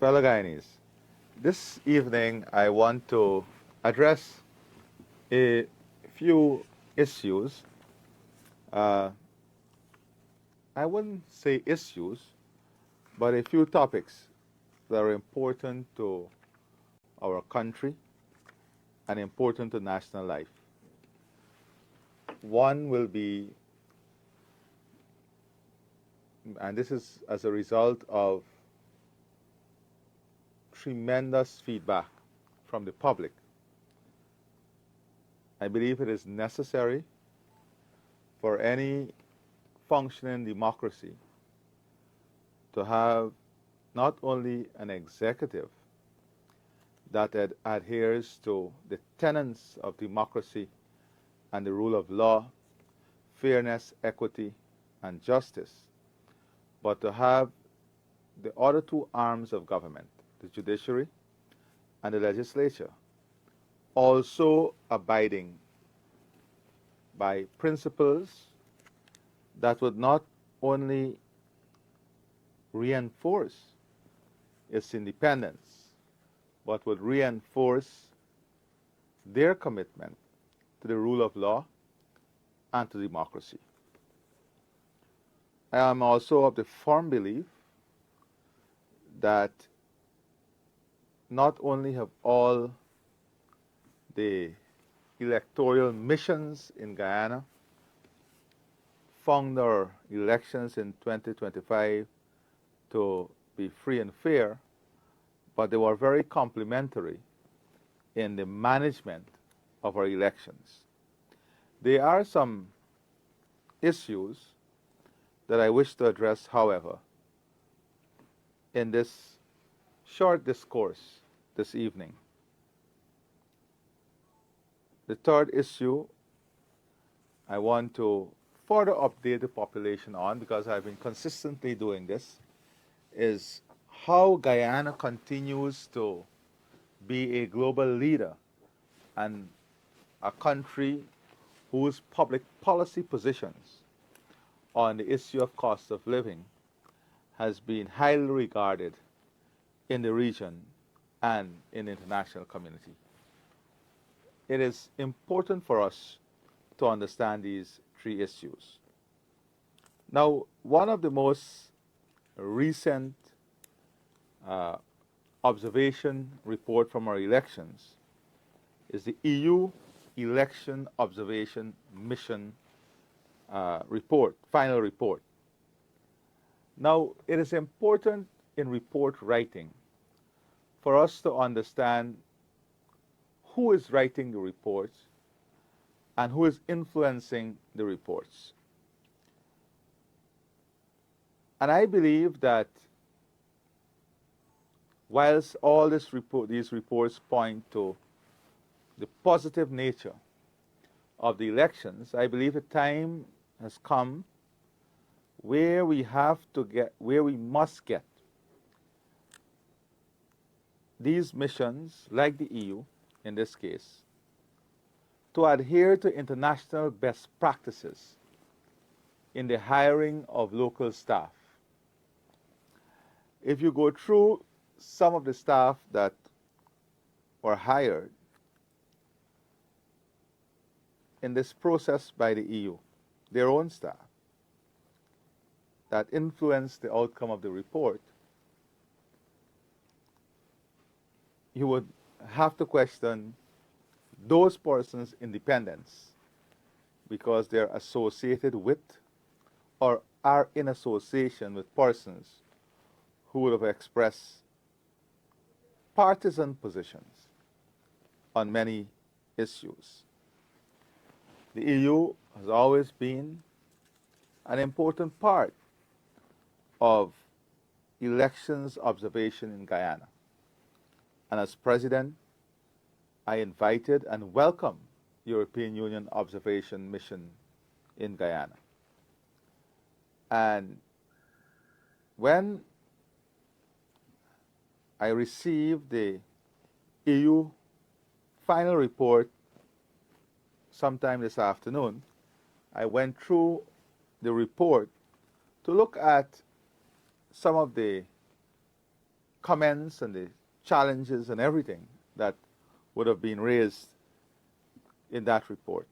Fellow Guyanese, this evening I want to address a few issues. Uh, I wouldn't say issues, but a few topics that are important to our country and important to national life. One will be, and this is as a result of tremendous feedback from the public. I believe it is necessary for any functioning democracy to have not only an executive that adheres to the tenets of democracy and the rule of law, fairness, equity, and justice, but to have the other two arms of government, the judiciary and the legislature, also abiding by principles that would not only reinforce its independence, but would reinforce their commitment to the rule of law and to democracy. I am also of the firm belief that not only have all the electoral missions in Guyana found their elections in 2025 to be free and fair, but they were very complementary in the management of our elections. There are some issues that I wish to address, however, in this short discourse this evening. The third issue I want to further update the population on, because I've been consistently doing this, is how Guyana continues to be a global leader and a country whose public policy positions on the issue of cost of living has been highly regarded in the region and in the international community. It is important for us to understand these three issues. Now, one of the most recent observation report from our elections is the EU Election Observation Mission report, final report. Now, it is important in report writing for us to understand who is writing the reports and who is influencing the reports. And I believe that whilst all these reports point to the positive nature of the elections, I believe the time has come where we must get these missions, like the EU in this case, to adhere to international best practices in the hiring of local staff. If you go through some of the staff that were hired in this process by the EU, their own staff, that influenced the outcome of the report, you would have to question those persons' independence because they're associated with or are in association with persons who would have expressed partisan positions on many issues. The EU has always been an important part of elections observation in Guyana. And as president, I invited and welcomed European Union observation mission in Guyana. And when I received the EU final report sometime this afternoon, I went through the report to look at some of the comments and the challenges and everything that would have been raised in that report.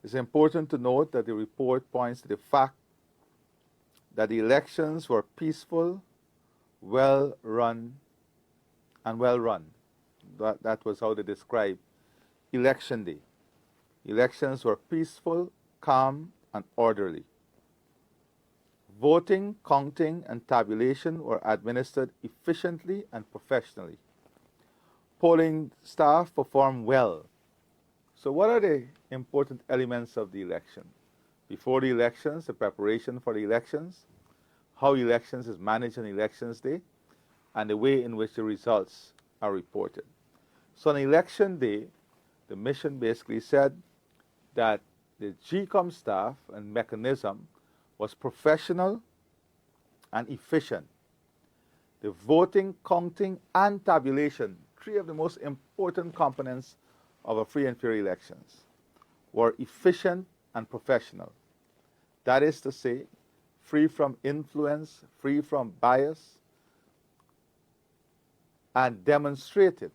It's important to note that the report points to the fact that the elections were peaceful, well run, and well run. That was how they described election day. Elections were peaceful, calm, and orderly. Voting, counting, and tabulation were administered efficiently and professionally. Polling staff performed well. So what are the important elements of the election? Before the elections, the preparation for the elections, how elections is managed on elections day, and the way in which the results are reported. So on election day, the mission basically said that the GCOM staff and mechanism was professional and efficient. The voting, counting, and tabulation, three of the most important components of a free and fair elections, were efficient and professional. That is to say, free from influence, free from bias, and demonstrated,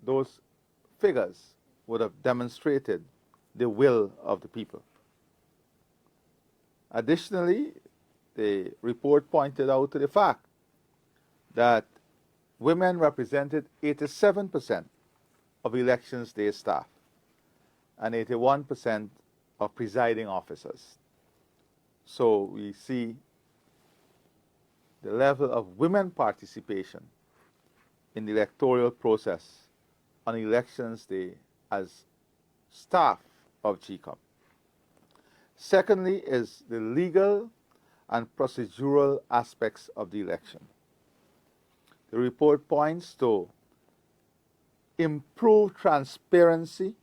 those figures would have demonstrated the will of the people. Additionally, the report pointed out to the fact that women represented 87% of elections day staff and 81% of presiding officers. So we see the level of women participation in the electoral process on elections day as staff of GCOM. Secondly is the legal and procedural aspects of the election. The report points to improved transparency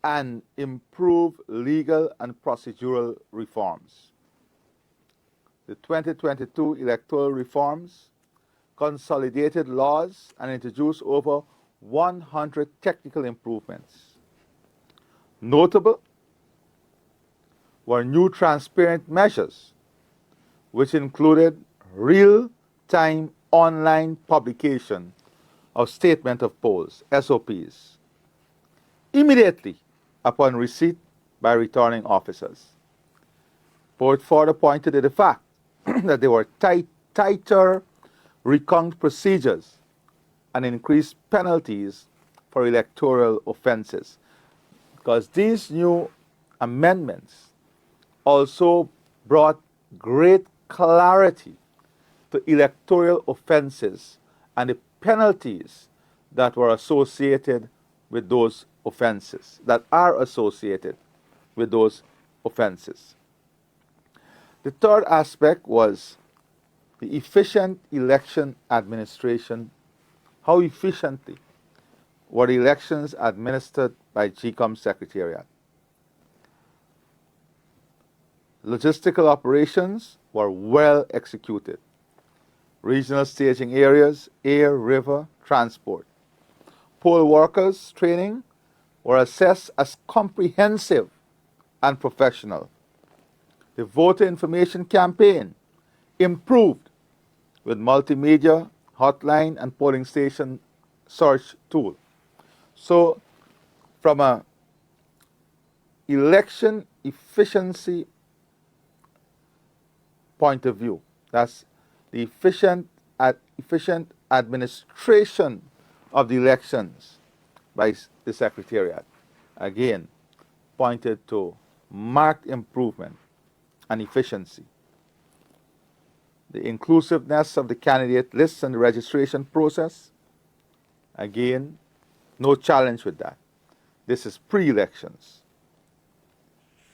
and improved legal and procedural reforms. The 2022 electoral reforms consolidated laws and introduced over 100 technical improvements. Notable were new transparent measures, which included real-time online publication of statement of polls, SOPs, immediately upon receipt by returning officers. Report further pointed to the fact that there were tighter recount procedures and increased penalties for electoral offenses, because these new amendments also brought great clarity to electoral offenses and the penalties that were associated with those offenses, that are associated with those offenses. The third aspect was the efficient election administration. How efficiently were the elections administered by GCOM Secretariat? Logistical operations were well executed. Regional staging areas, air, river, transport. Poll workers' training were assessed as comprehensive and professional. The voter information campaign improved with multimedia, hotline, and polling station search tool. So from an election efficiency point of view, that's the efficient administration of the elections by the Secretariat, again, pointed to marked improvement and efficiency. The inclusiveness of the candidate lists and the registration process, again, no challenge with that. This is pre-elections.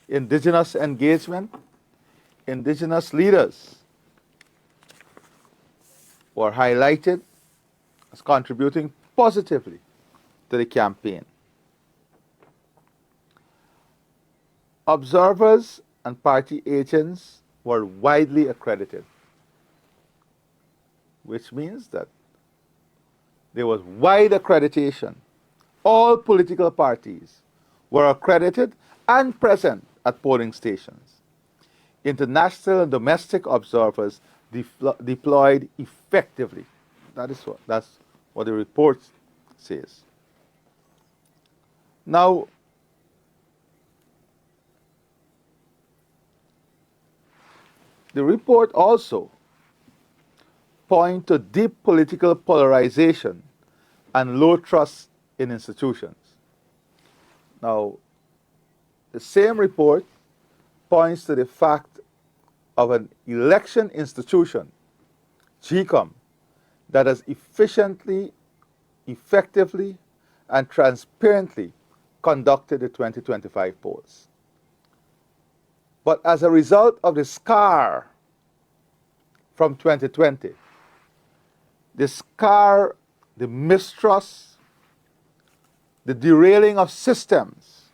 Indigenous engagement, indigenous leaders were highlighted as contributing positively to the campaign. Observers and party agents were widely accredited, which means that there was wide accreditation. All political parties were accredited and present at polling stations. International and domestic observers deployed effectively That's what the report says. Now, the report also points to deep political polarization and low trust in institutions. Now, the same report points to the fact of an election institution, GCOM, that has efficiently, effectively, and transparently conducted the 2025 polls. But as a result of the scar from 2020, the scar, the mistrust, the derailing of systems,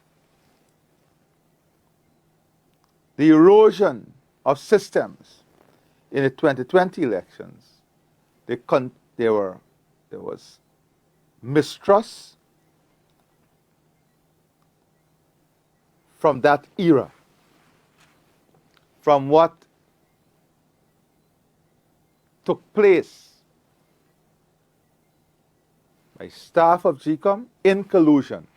the erosion of systems in the 2020 elections, there was mistrust from that era, from what took place by staff of GCOM in collusion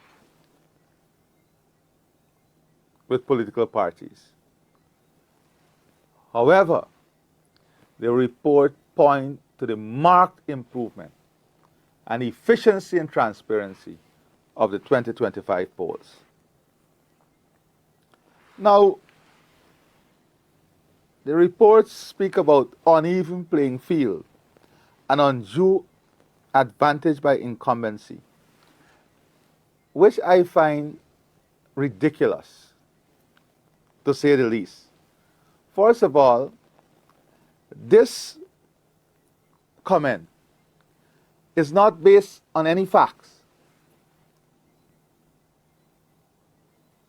with political parties. However, the report points to the marked improvement and efficiency and transparency of the 2025 polls. Now, the reports speak about uneven playing field and undue advantage by incumbency, which I find ridiculous, to say the least. First of all, this comment is not based on any facts.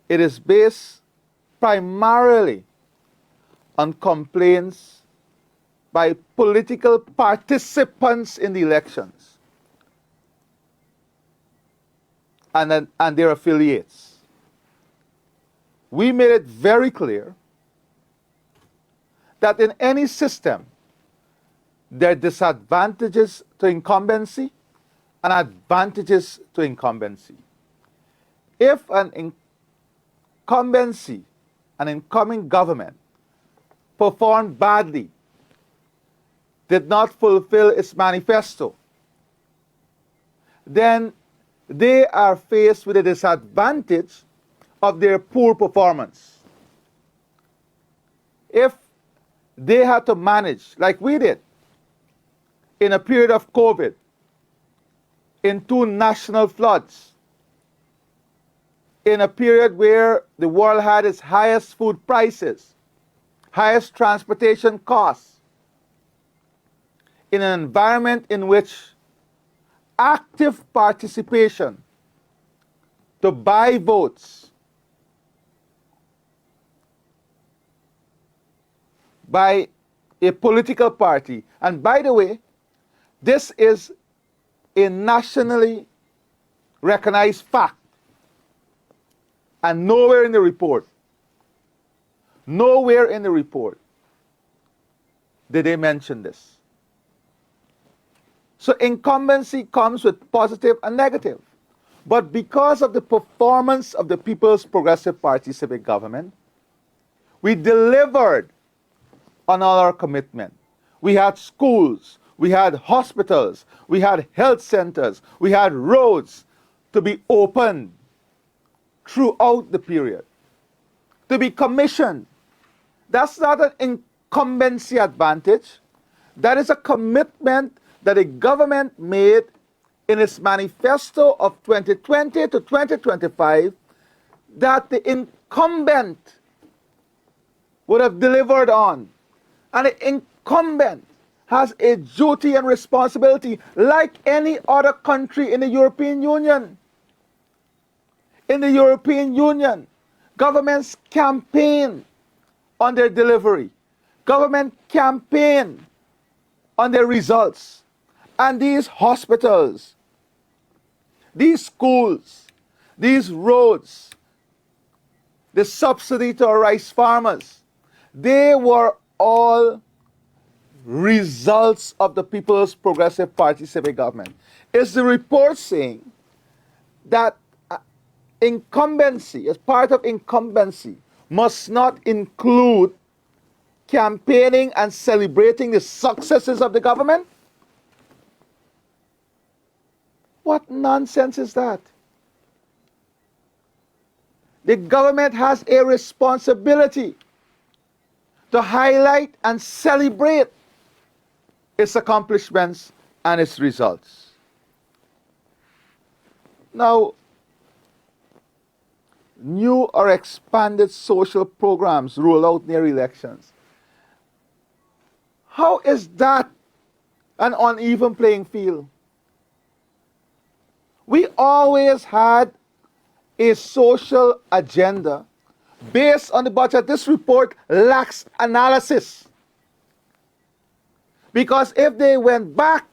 It is based primarily on complaints by political participants in the elections and their affiliates. We made it very clear that in any system, there are disadvantages to incumbency and advantages to incumbency. If an incumbency, an incoming government, performed badly, did not fulfill its manifesto, then they are faced with a disadvantage of their poor performance. If they had to manage, like we did, in a period of COVID, in 2 national floods, in a period where the world had its highest food prices, highest transportation costs, in an environment in which active participation to buy votes by a political party, and by the way, this is a nationally recognized fact, and nowhere in the report did they mention this. So incumbency comes with positive and negative. But because of the performance of the People's Progressive Party civic government, we delivered on all our commitment. We had schools, we had hospitals, we had health centers, we had roads to be opened throughout the period, to be commissioned. That's not an incumbency advantage. That is a commitment that the government made in its manifesto of 2020 to 2025 that the incumbent would have delivered on. And the incumbent has a duty and responsibility like any other country in the European Union. In the European Union, governments campaign on their delivery. Government campaign on their results. And these hospitals, these schools, these roads, the subsidy to our rice farmers, they were all results of the People's Progressive Party civic government. Is the report saying that incumbency, as part of incumbency, must not include campaigning and celebrating the successes of the government? What nonsense is that? The government has a responsibility to highlight and celebrate its accomplishments and its results. Now, new or expanded social programs roll out near elections. How is that an uneven playing field? We always had a social agenda based on the budget. This report lacks analysis. Because if they went back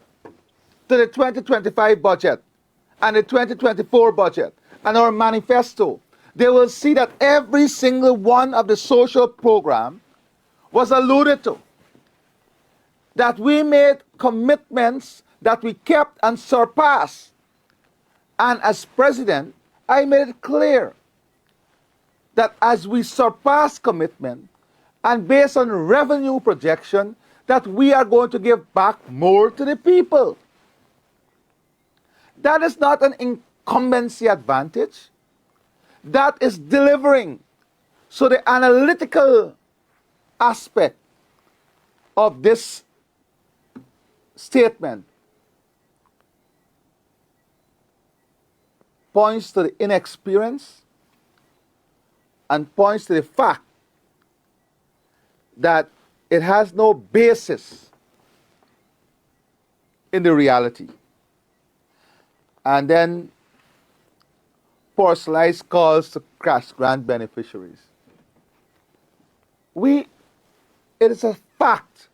to the 2025 budget and the 2024 budget and our manifesto, they will see that every single one of the social program was alluded to. That we made commitments that we kept and surpassed. And as president, I made it clear that as we surpass commitment and based on revenue projection, that we are going to give back more to the people. That is not an incumbency advantage. That is delivering. So the analytical aspect of this statement points to the inexperience and points to the fact that it has no basis in the reality. And then personalized calls to cash grant beneficiaries. It is a fact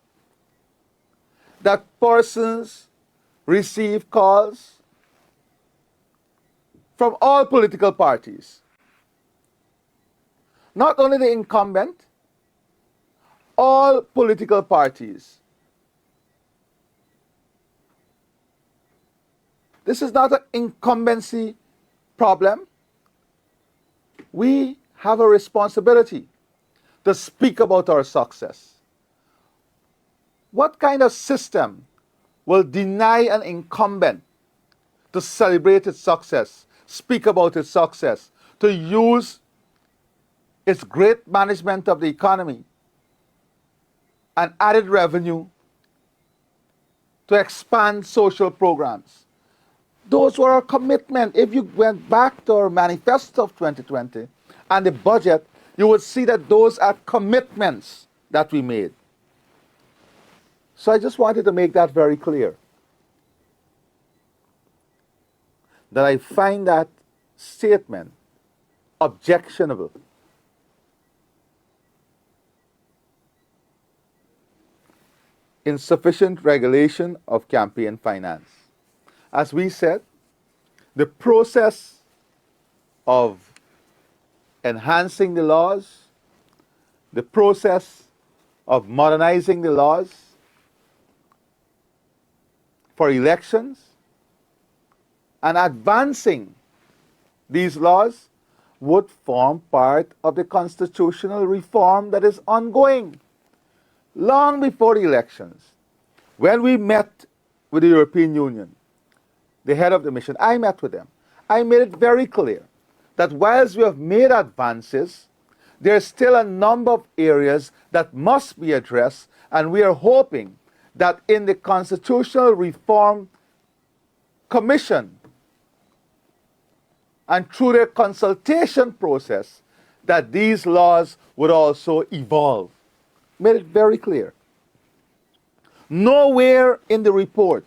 that persons receive calls from all political parties. Not only the incumbent, all political parties. This is not an incumbency problem. We have a responsibility to speak about our success. What kind of system will deny an incumbent to celebrate its success, speak about its success, to use its great management of the economy and added revenue to expand social programs? Those were our commitment. If you went back to our manifesto of 2020 and the budget, you would see that those are commitments that we made. So I just wanted to make that very clear. That I find that statement objectionable. Insufficient regulation of campaign finance. As we said, the process of enhancing the laws, the process of modernizing the laws for elections, and advancing these laws would form part of the constitutional reform that is ongoing. Long before the elections, when we met with the European Union, the head of the mission, I met with them. I made it very clear that whilst we have made advances, there are still a number of areas that must be addressed, and we are hoping that in the Constitutional Reform Commission and through their consultation process, that these laws would also evolve. Made it very clear. Nowhere in the report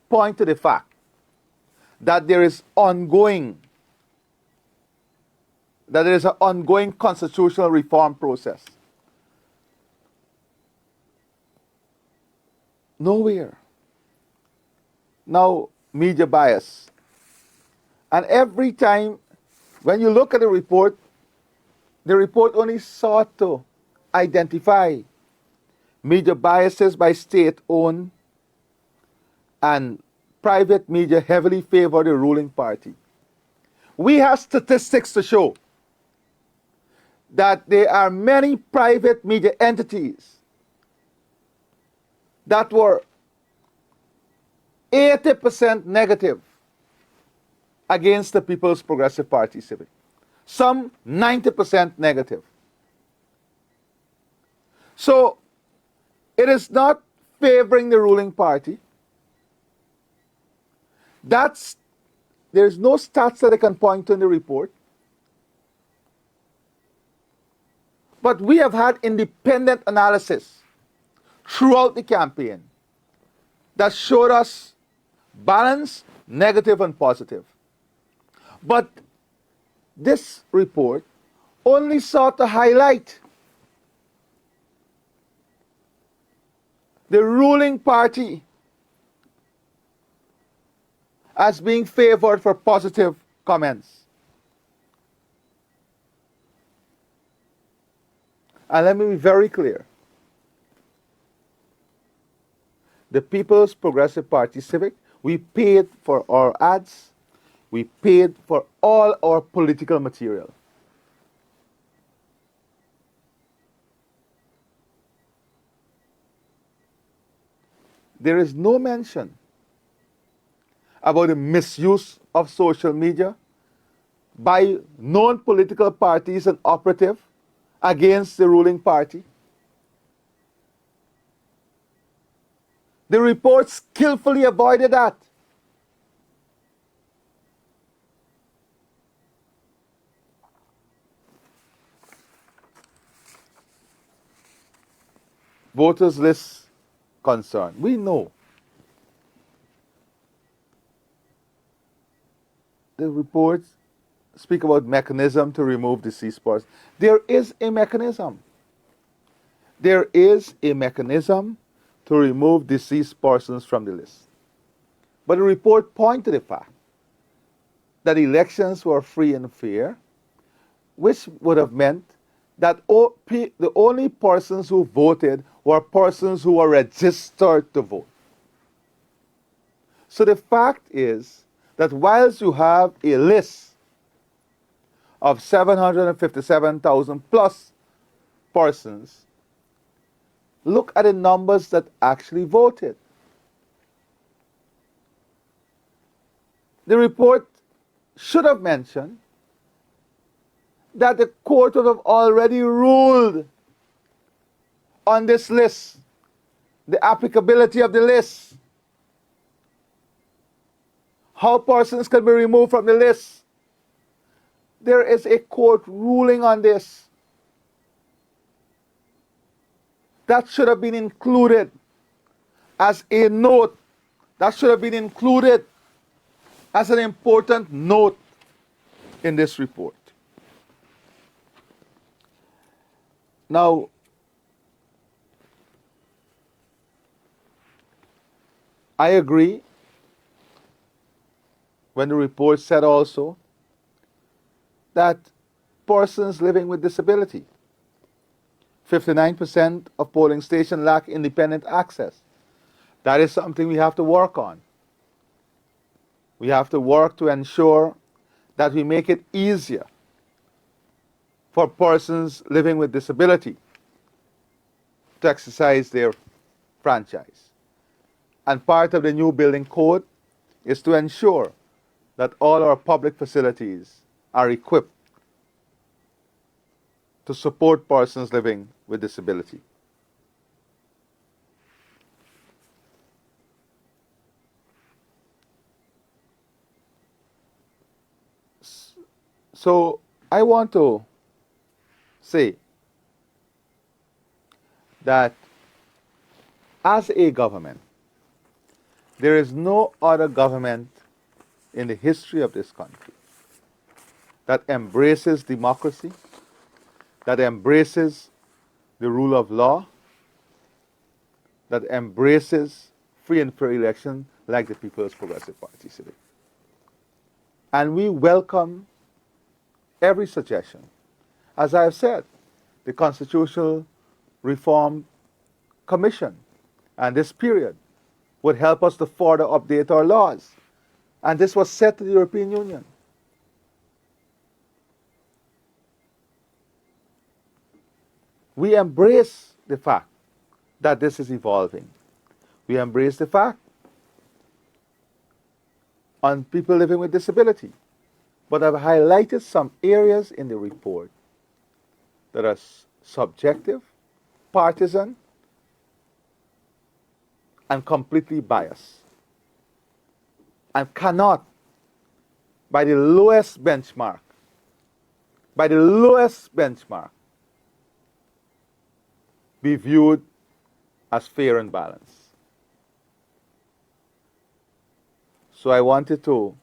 point to the fact that there is an ongoing constitutional reform process. Nowhere. Now, media bias. And every time when you look at the report only sought to identify media biases by state-owned and private media heavily favor the ruling party. We have statistics to show that there are many private media entities that were 80% negative against the People's Progressive Party Civic. Some 90% negative. So it is not favoring the ruling party. There's no stats that I can point to in the report. But we have had independent analysis throughout the campaign that showed us balance, negative and positive. But this report only sought to highlight the ruling party as being favored for positive comments. And let me be very clear. The People's Progressive Party Civic, we paid for our ads, we paid for all our political material. There is no mention about the misuse of social media by known political parties and operatives against the ruling party. The report skillfully avoided that. Voters list concern. We know the reports speak about mechanism to remove deceased persons. There is a mechanism. There is a mechanism to remove deceased persons from the list. But the report pointed to the fact that elections were free and fair, which would have meant that the only persons who voted were persons who were registered to vote. So the fact is that whilst you have a list of 757,000 plus persons, look at the numbers that actually voted. The report should have mentioned that the court would have already ruled on this list, the applicability of the list, how persons can be removed from the list. There is a court ruling on this. That should have been included as a note. That should have been included as an important note in this report. Now, I agree when the report said also that persons living with disability, 59% of polling stations lack independent access. That is something we have to work on. We have to work to ensure that we make it easier for persons living with disability to exercise their franchise. And part of the new building code is to ensure that all our public facilities are equipped to support persons living with disability. So I want to say that as a government, there is no other government in the history of this country that embraces democracy, that embraces the rule of law, that embraces free and fair election like the People's Progressive Party Civic. And we welcome every suggestion. As I have said, the Constitutional Reform commission and this period would help us to further update our laws. And this was said to the European Union. We embrace the fact that this is evolving. We embrace the fact on people living with disability. But I've highlighted some areas in the report that are subjective, partisan, and completely biased, and cannot, by the lowest benchmark, be viewed as fair and balanced. So I wanted to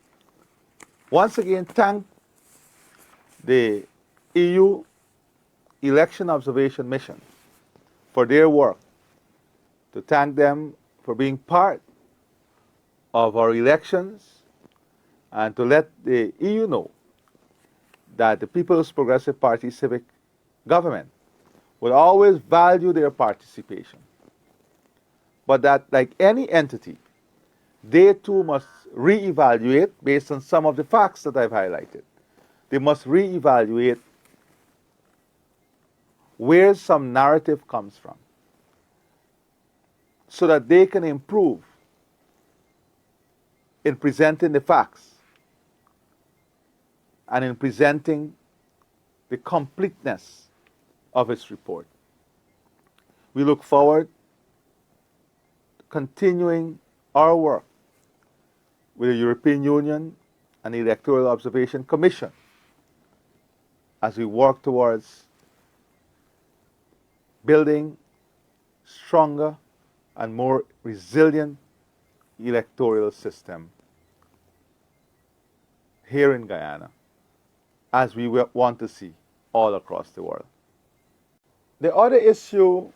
once again thank the EU Election Observation Mission for their work, to thank them for being part of our elections, and to let the EU know that the People's Progressive Party civic government will always value their participation, but that, like any entity, they too must reevaluate based on some of the facts that I've highlighted. They must reevaluate where some narrative comes from, so that they can improve in presenting the facts and in presenting the completeness of its report. We look forward to continuing our work with the European Union and the Electoral Observation Commission as we work towards building stronger and more resilient electoral system here in Guyana, as we want to see all across the world. The other issue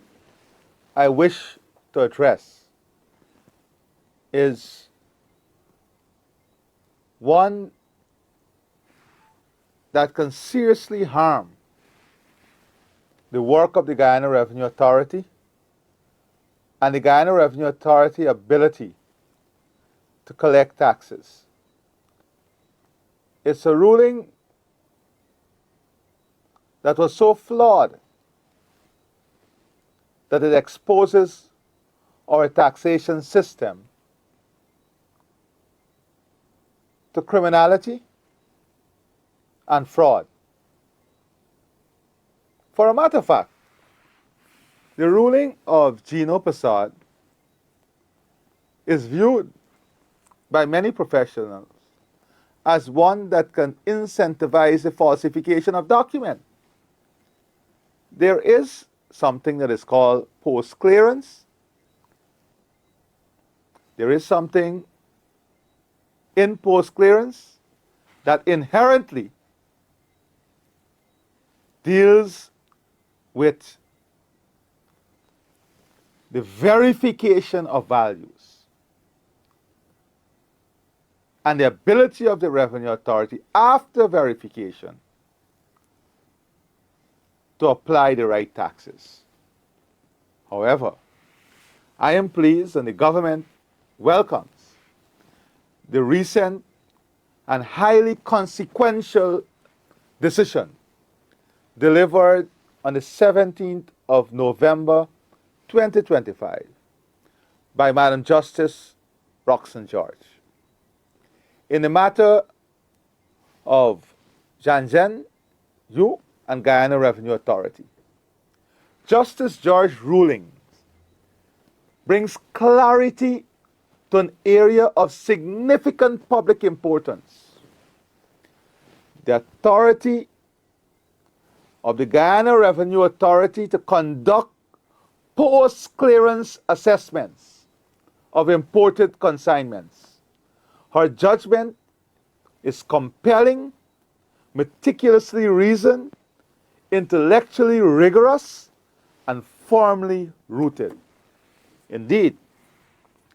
I wish to address is one that can seriously harm the work of the Guyana Revenue Authority and the Guyana Revenue Authority ability to collect taxes. It's a ruling that was so flawed that it exposes our taxation system to criminality and fraud. For a matter of fact, the ruling of Gino Prasad is viewed by many professionals as one that can incentivize the falsification of documents. There is something that is called post-clearance. There is something in post-clearance that inherently deals with the verification of values and the ability of the Revenue Authority after verification to apply the right taxes. However, I am pleased and the government welcomes the recent and highly consequential decision delivered on the 17th of November 2025 by Madam Justice Roxanne George in the matter of Janjen Yu and Guyana Revenue Authority. Justice George's ruling brings clarity to an area of significant public importance. The authority of the Guyana Revenue Authority to conduct post-clearance assessments of imported consignments. Her judgment is compelling, meticulously reasoned, intellectually rigorous, and firmly rooted. Indeed,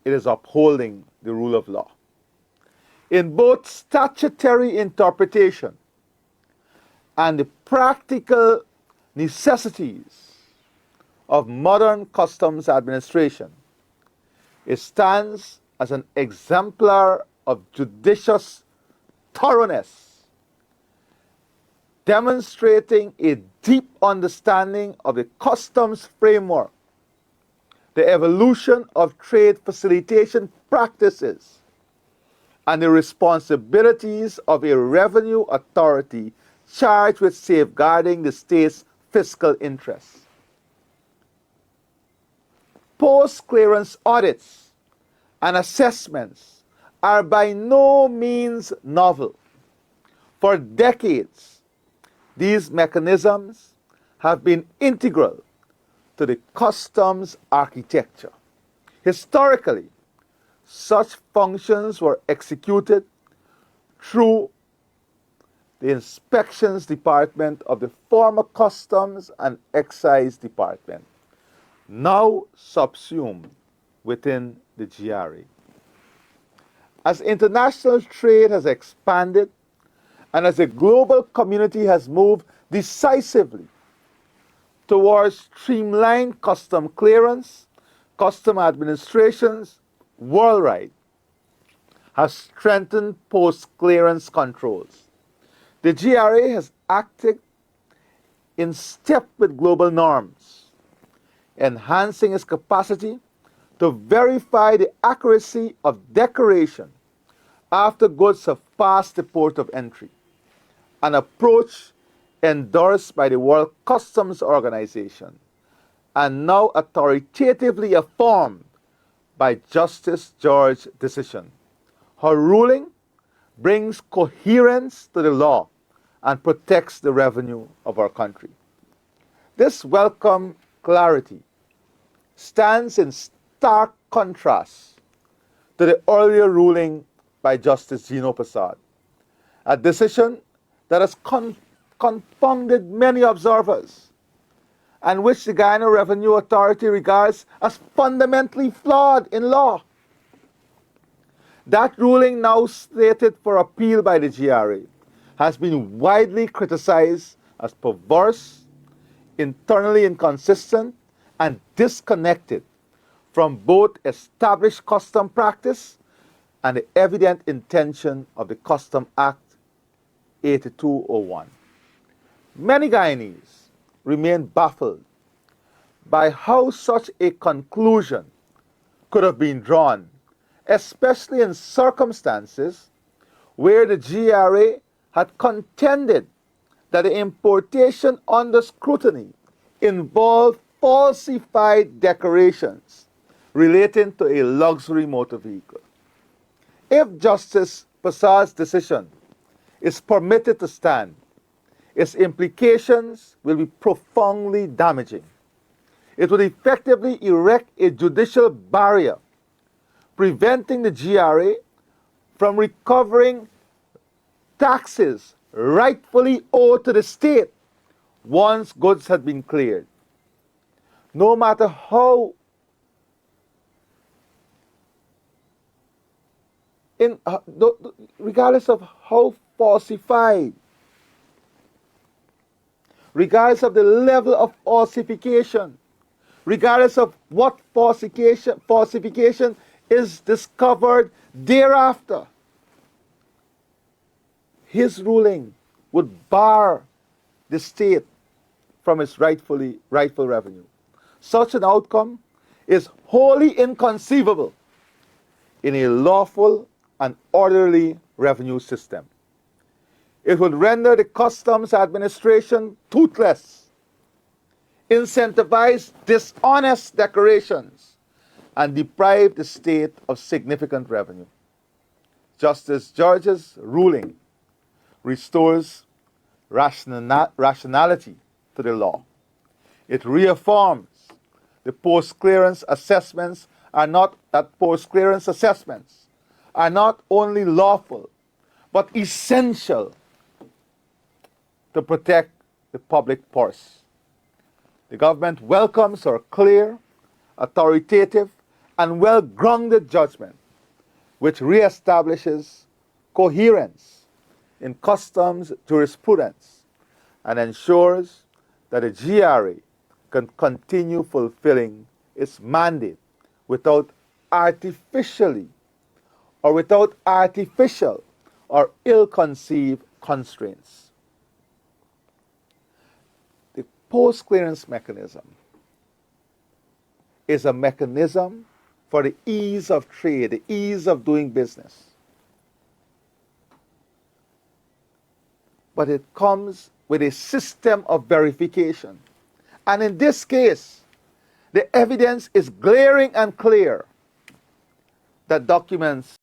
it is upholding the rule of law. In both statutory interpretation and the practical necessities of modern customs administration. It stands as an exemplar of judicious thoroughness, demonstrating a deep understanding of the customs framework, the evolution of trade facilitation practices, and the responsibilities of a revenue authority charged with safeguarding the state's fiscal interests. Post-clearance audits and assessments are by no means novel. For decades, these mechanisms have been integral to the customs architecture. Historically, such functions were executed through the Inspections Department of the former Customs and Excise Department, now subsumed within the GRA. As international trade has expanded and as the global community has moved decisively towards streamlined custom clearance, custom administrations worldwide have strengthened post-clearance controls. The GRA has acted in step with global norms, enhancing its capacity to verify the accuracy of declaration after goods have passed the port of entry, an approach endorsed by the World Customs Organization and now authoritatively affirmed by Justice George's decision. Her ruling brings coherence to the law and protects the revenue of our country. This welcome clarity stands in stark contrast to the earlier ruling by Justice Gino Prasad, a decision that has confounded many observers and which the Guyana Revenue Authority regards as fundamentally flawed in law. That ruling, now slated for appeal by the GRA, has been widely criticized as perverse, internally inconsistent, and disconnected from both established custom practice and the evident intention of the Custom Act 8201. Many Guyanese remain baffled by how such a conclusion could have been drawn, especially in circumstances where the GRA had contended that the importation under scrutiny involved falsified declarations relating to a luxury motor vehicle. If Justice Prasad's decision is permitted to stand, its implications will be profoundly damaging. It would effectively erect a judicial barrier preventing the GRA from recovering taxes rightfully owed to the state once goods had been cleared. No matter how regardless of how falsified, regardless of the level of falsification, regardless of what falsification is discovered thereafter, his ruling would bar the state from its rightful revenue. Such an outcome is wholly inconceivable in a lawful and orderly revenue system. It would render the customs administration toothless, incentivize dishonest declarations, and deprive the state of significant revenue. Justice George's ruling restores rationality to the law. It reaffirms the post-clearance assessments are not only lawful, but essential to protect the public purse. The government welcomes our clear, authoritative, and well-grounded judgment, which reestablishes coherence in customs jurisprudence and ensures that the GRA can continue fulfilling its mandate without artificially or without artificial or ill-conceived constraints. The post-clearance mechanism is a mechanism for the ease of trade, the ease of doing business. But it comes with a system of verification. And in this case, the evidence is glaring and clear that documents